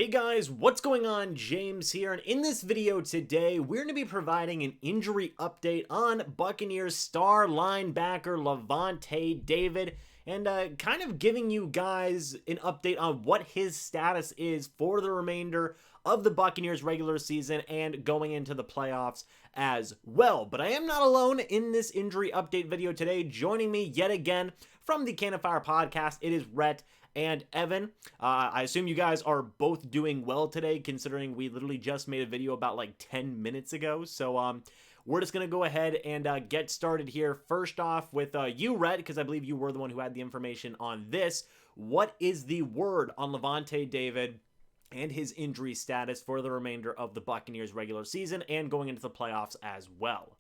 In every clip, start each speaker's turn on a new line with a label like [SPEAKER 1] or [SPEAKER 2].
[SPEAKER 1] Hey guys, what's going on? James here, and in this video today, we're going to be providing an injury update on Buccaneers star linebacker Lavonte David, and kind of giving you guys an update on what his status is for the remainder of the Buccaneers regular season and going into the playoffs as well. But I am not alone in this injury update video today. Joining me yet again from the Cannon Fire podcast, it is Rhett and Evan. I assume you guys are both doing well today, considering we literally just made a video about like 10 minutes ago. So we're just going to go ahead and get started here. First off with you, Rhett, because I believe you were the one who had the information on this. What is the word on Lavonte David and his injury status for the remainder of the Buccaneers regular season and going into the playoffs as well?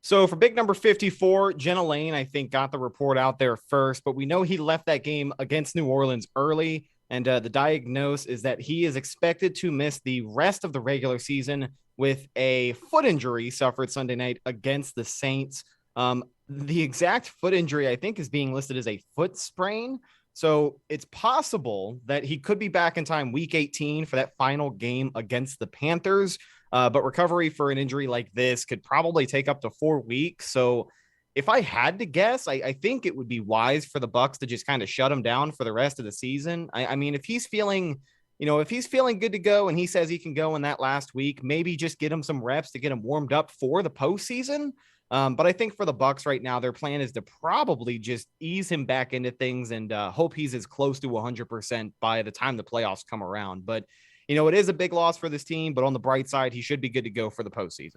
[SPEAKER 2] So for big number 54, Jenna Lane, I think, got the report out there first, but we know he left that game against New Orleans early, and the diagnosis is that he is expected to miss the rest of the regular season with a foot injury suffered Sunday night against the Saints. The exact foot injury, I think, is being listed as a foot sprain. So it's possible that he could be back in time week 18 for that final game against the Panthers. But recovery for an injury like this could probably take up to 4 weeks. So if I had to guess, I think it would be wise for the Bucs to just kind of shut him down for the rest of the season. I mean, if he's feeling good to go and he says he can go in that last week, maybe just get him some reps to get him warmed up for the postseason. But I think for the Bucs right now, their plan is to probably just ease him back into things and hope he's as close to 100% by the time the playoffs come around. But it is a big loss for this team, but on the bright side, he should be good to go for the postseason.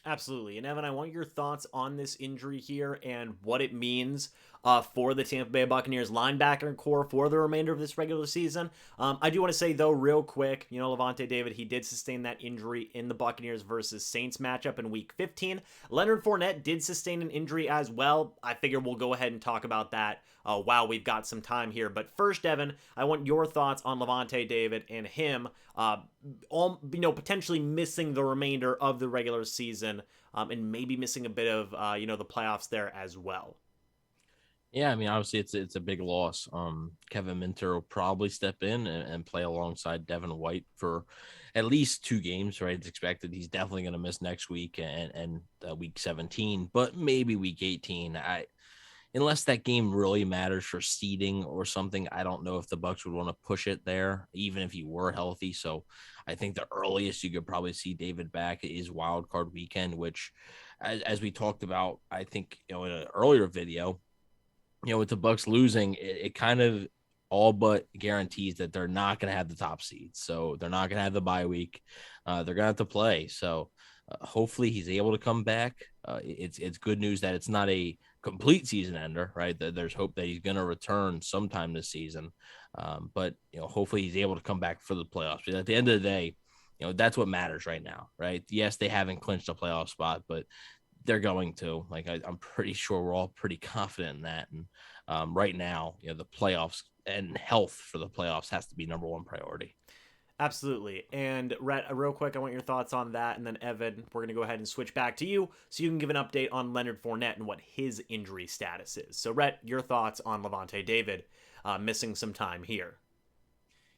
[SPEAKER 1] Absolutely. And Evan, I want your thoughts on this injury here and what it means for the Tampa Bay Buccaneers linebacker core for the remainder of this regular season. I do want to say, though, real quick, Lavonte David, he did sustain that injury in the Buccaneers versus Saints matchup in Week 15. Leonard Fournette did sustain an injury as well. I figure we'll go ahead and talk about that while we've got some time here. But first, Evan, I want your thoughts on Lavonte David and him potentially missing the remainder of the regular season and maybe missing a bit of, the playoffs there as well.
[SPEAKER 3] Yeah, I mean, obviously it's a big loss. Kevin Minter will probably step in and play alongside Devin White for at least 2 games, right? It's expected he's definitely going to miss next week and week 17, but maybe week 18. Unless that game really matters for seeding or something, I don't know if the Bucs would want to push it there, even if he were healthy. So I think the earliest you could probably see David back is wild card weekend, which, as we talked about, I think, in an earlier video, with the Bucs losing, it kind of all but guarantees that they're not going to have the top seeds. So they're not going to have the bye week. They're going to have to play. So hopefully he's able to come back. It's good news that it's not a complete season ender, right? There's hope that he's going to return sometime this season. But hopefully he's able to come back for the playoffs. But at the end of the day, that's what matters right now, right? Yes, they haven't clinched a playoff spot, but they're going to. I'm pretty sure we're all pretty confident in that. And right now, the playoffs and health for the playoffs has to be number one priority.
[SPEAKER 1] Absolutely. And Rhett, real quick, I want your thoughts on that. And then Evan, we're going to go ahead and switch back to you so you can give an update on Leonard Fournette and what his injury status is. So Rhett, your thoughts on Lavonte David missing some time here.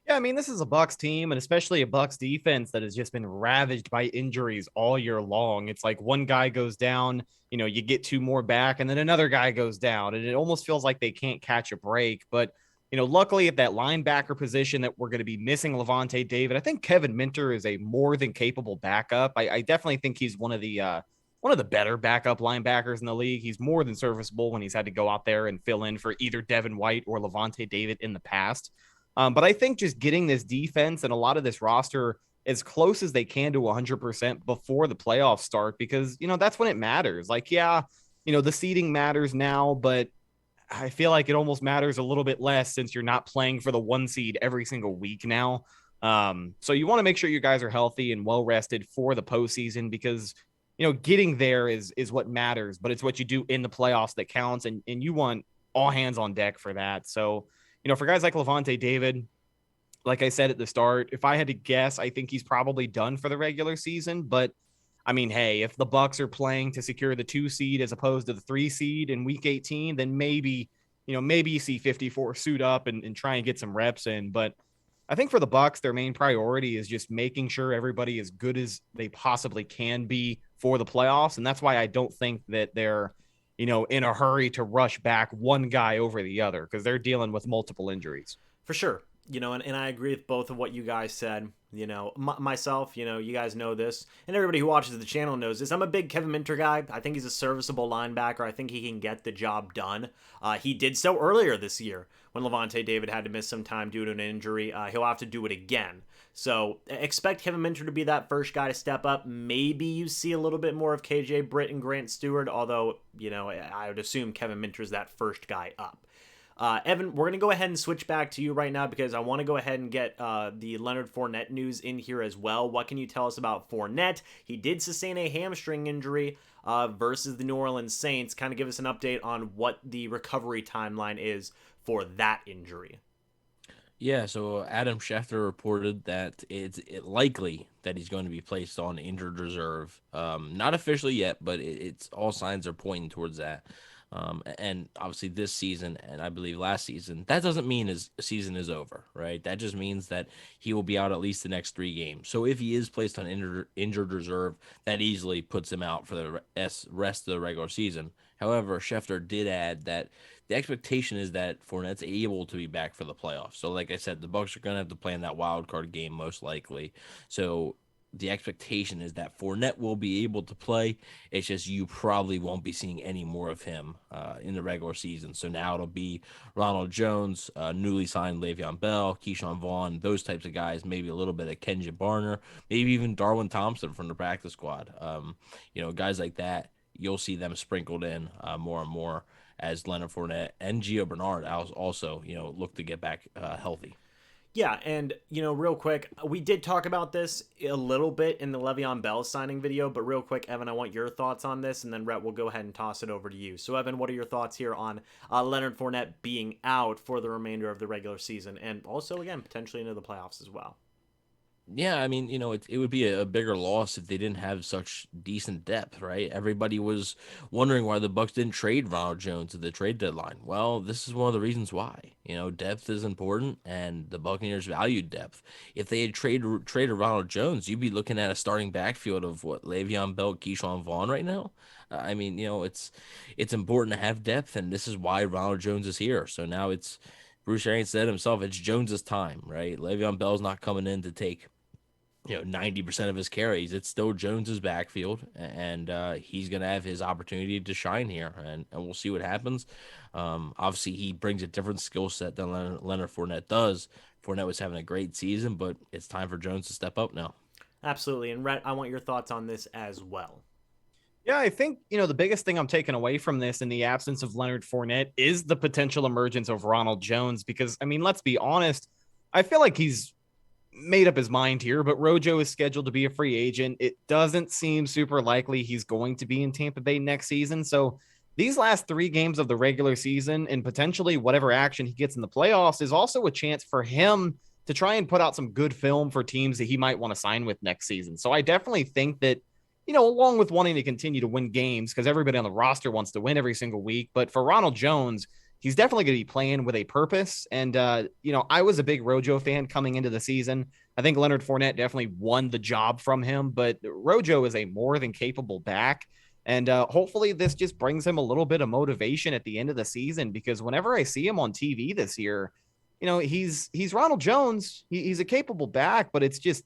[SPEAKER 2] Yeah, I mean, this is a Bucs team and especially a Bucs defense that has just been ravaged by injuries all year long. It's like one guy goes down, you get 2 more back, and then another guy goes down, and it almost feels like they can't catch a break. But luckily at that linebacker position that we're going to be missing Lavonte David, I think Kevin Minter is a more than capable backup. I definitely think he's one of the better backup linebackers in the league. He's more than serviceable when he's had to go out there and fill in for either Devin White or Lavonte David in the past. But I think just getting this defense and a lot of this roster as close as they can to 100% before the playoffs start, because, that's when it matters. The seeding matters now, but I feel like it almost matters a little bit less since you're not playing for the 1 seed every single week now. So you want to make sure you guys are healthy and well rested for the postseason because, getting there is what matters, but it's what you do in the playoffs that counts. And you want all hands on deck for that. So, for guys like Lavonte David, like I said at the start, if I had to guess, I think he's probably done for the regular season. But I mean, hey, if the Bucs are playing to secure the 2 seed as opposed to the 3 seed in week 18, then maybe you see 54 suit up and try and get some reps in. But I think for the Bucs, their main priority is just making sure everybody is good as they possibly can be for the playoffs. And that's why I don't think that they're, in a hurry to rush back one guy over the other, because they're dealing with multiple injuries.
[SPEAKER 1] For sure. And I agree with both of what you guys said. Myself, you guys know this, and everybody who watches the channel knows this. I'm a big Kevin Minter guy. I think he's a serviceable linebacker. I think he can get the job done. He did so earlier this year when Lavonte David had to miss some time due to an injury. He'll have to do it again. So expect Kevin Minter to be that first guy to step up. Maybe you see a little bit more of KJ Britt and Grant Stuard, although, I would assume Kevin Minter is that first guy up. Evan, we're going to go ahead and switch back to you right now because I want to go ahead and get the Leonard Fournette news in here as well. What can you tell us about Fournette? He did sustain a hamstring injury versus the New Orleans Saints. Kind of give us an update on what the recovery timeline is for that injury.
[SPEAKER 3] Yeah, so Adam Schefter reported that it's likely that he's going to be placed on injured reserve. Not officially yet, but it's all signs are pointing towards that. And obviously this season, and I believe last season, that doesn't mean his season is over, right? That just means that he will be out at least the next 3 games. So if he is placed on injured reserve, that easily puts him out for the rest of the regular season. However, Schefter did add that the expectation is that Fournette's able to be back for the playoffs. So like I said, the Bucs are going to have to play in that wild card game most likely. So the expectation is that Fournette will be able to play. It's just you probably won't be seeing any more of him in the regular season. So now it'll be Ronald Jones, newly signed Le'Veon Bell, Keshawn Vaughn, those types of guys, maybe a little bit of Kenja Barner, maybe even Darwin Thompson from the practice squad. Guys like that, you'll see them sprinkled in more and more as Leonard Fournette and Gio Bernard also, look to get back healthy.
[SPEAKER 1] Yeah, and, real quick, we did talk about this a little bit in the Le'Veon Bell signing video, but real quick, Evan, I want your thoughts on this, and then Rhett will go ahead and toss it over to you. So, Evan, what are your thoughts here on Leonard Fournette being out for the remainder of the regular season, and also, again, potentially into the playoffs as well?
[SPEAKER 3] Yeah, I mean, it would be a bigger loss if they didn't have such decent depth, right? Everybody was wondering why the Bucs didn't trade Ronald Jones at the trade deadline. Well, this is one of the reasons why. Depth is important, and the Buccaneers valued depth. If they had traded Ronald Jones, you'd be looking at a starting backfield of Le'Veon Bell, Keshawn Vaughn right now. I mean, it's important to have depth, and this is why Ronald Jones is here. So now it's Bruce Arians said himself, it's Jones's time, right? Le'Veon Bell's not coming in to take 90% of his carries. It's still Jones's backfield, and he's going to have his opportunity to shine here, and we'll see what happens. Obviously, he brings a different skill set than Leonard Fournette does. Fournette was having a great season, but it's time for Jones to step up now.
[SPEAKER 1] Absolutely. And Rhett, I want your thoughts on this as well.
[SPEAKER 2] Yeah, I think, the biggest thing I'm taking away from this in the absence of Leonard Fournette is the potential emergence of Ronald Jones, because, let's be honest, I feel like he's made up his mind here, but Rojo is scheduled to be a free agent. It doesn't seem super likely he's going to be in Tampa Bay next season. So these last 3 games of the regular season and potentially whatever action he gets in the playoffs is also a chance for him to try and put out some good film for teams that he might want to sign with next season. So I definitely think that, along with wanting to continue to win games, because everybody on the roster wants to win every single week, but for Ronald Jones, he's definitely going to be playing with a purpose. And, I was a big Rojo fan coming into the season. I think Leonard Fournette definitely won the job from him, but Rojo is a more than capable back. And hopefully this just brings him a little bit of motivation at the end of the season, because whenever I see him on TV this year, he's Ronald Jones. He's a capable back, but it's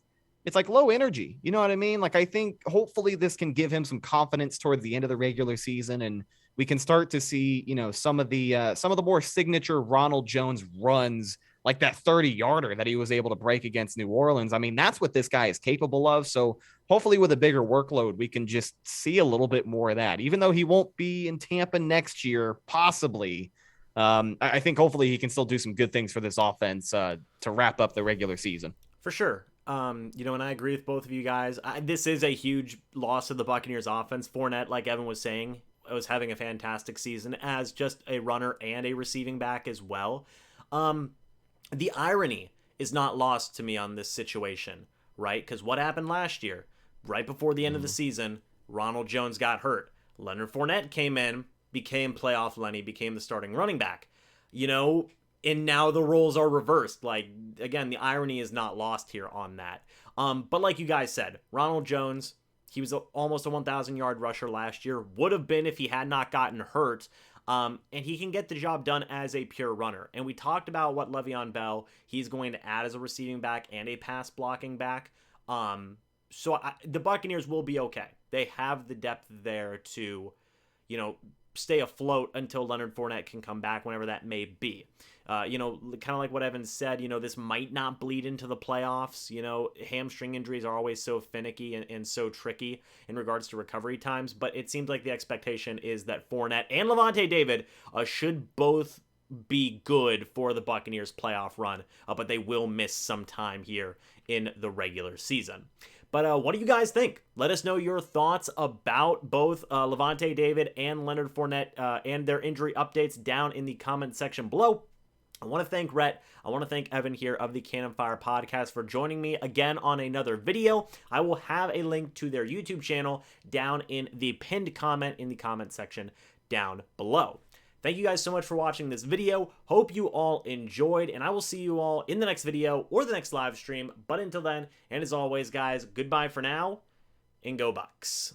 [SPEAKER 2] like low energy. You know what I mean? Like, I think hopefully this can give him some confidence towards the end of the regular season, and we can start to see, some of the more signature Ronald Jones runs, like that 30-yarder that he was able to break against New Orleans. That's what this guy is capable of. So hopefully with a bigger workload, we can just see a little bit more of that, even though he won't be in Tampa next year, possibly. I think hopefully he can still do some good things for this offense to wrap up the regular season.
[SPEAKER 1] For sure. And I agree with both of you guys. This is a huge loss of the Buccaneers offense. Fournette, like Evan was saying, was having a fantastic season as just a runner and a receiving back as well. The irony is not lost to me on this situation, right? Because what happened last year, right before the end of the season, Ronald Jones got hurt. Leonard Fournette came in, became playoff Lenny, became the starting running back. and now the roles are reversed. Like, again, the irony is not lost here on that. But like you guys said, Ronald Jones, he was almost a 1,000-yard rusher last year. Would have been if he had not gotten hurt. And he can get the job done as a pure runner. And we talked about what Le'Veon Bell, he's going to add as a receiving back and a pass blocking back. The Buccaneers will be okay. They have the depth there to, stay afloat until Leonard Fournette can come back, whenever that may be. Kind of like what Evan said, this might not bleed into the playoffs. Hamstring injuries are always so finicky and so tricky in regards to recovery times, but it seems like the expectation is that Fournette and Lavonte David should both be good for the Buccaneers playoff run, but they will miss some time here in the regular season. But what do you guys think? Let us know your thoughts about both Lavonte David and Leonard Fournette and their injury updates down in the comment section below. I want to thank Rhett. I want to thank Evan here of the Cannon Fire Podcast for joining me again on another video. I will have a link to their YouTube channel down in the pinned comment in the comment section down below. Thank you guys so much for watching this video. Hope you all enjoyed, and I will see you all in the next video or the next live stream. But until then, and as always, guys, goodbye for now, and go Bucs.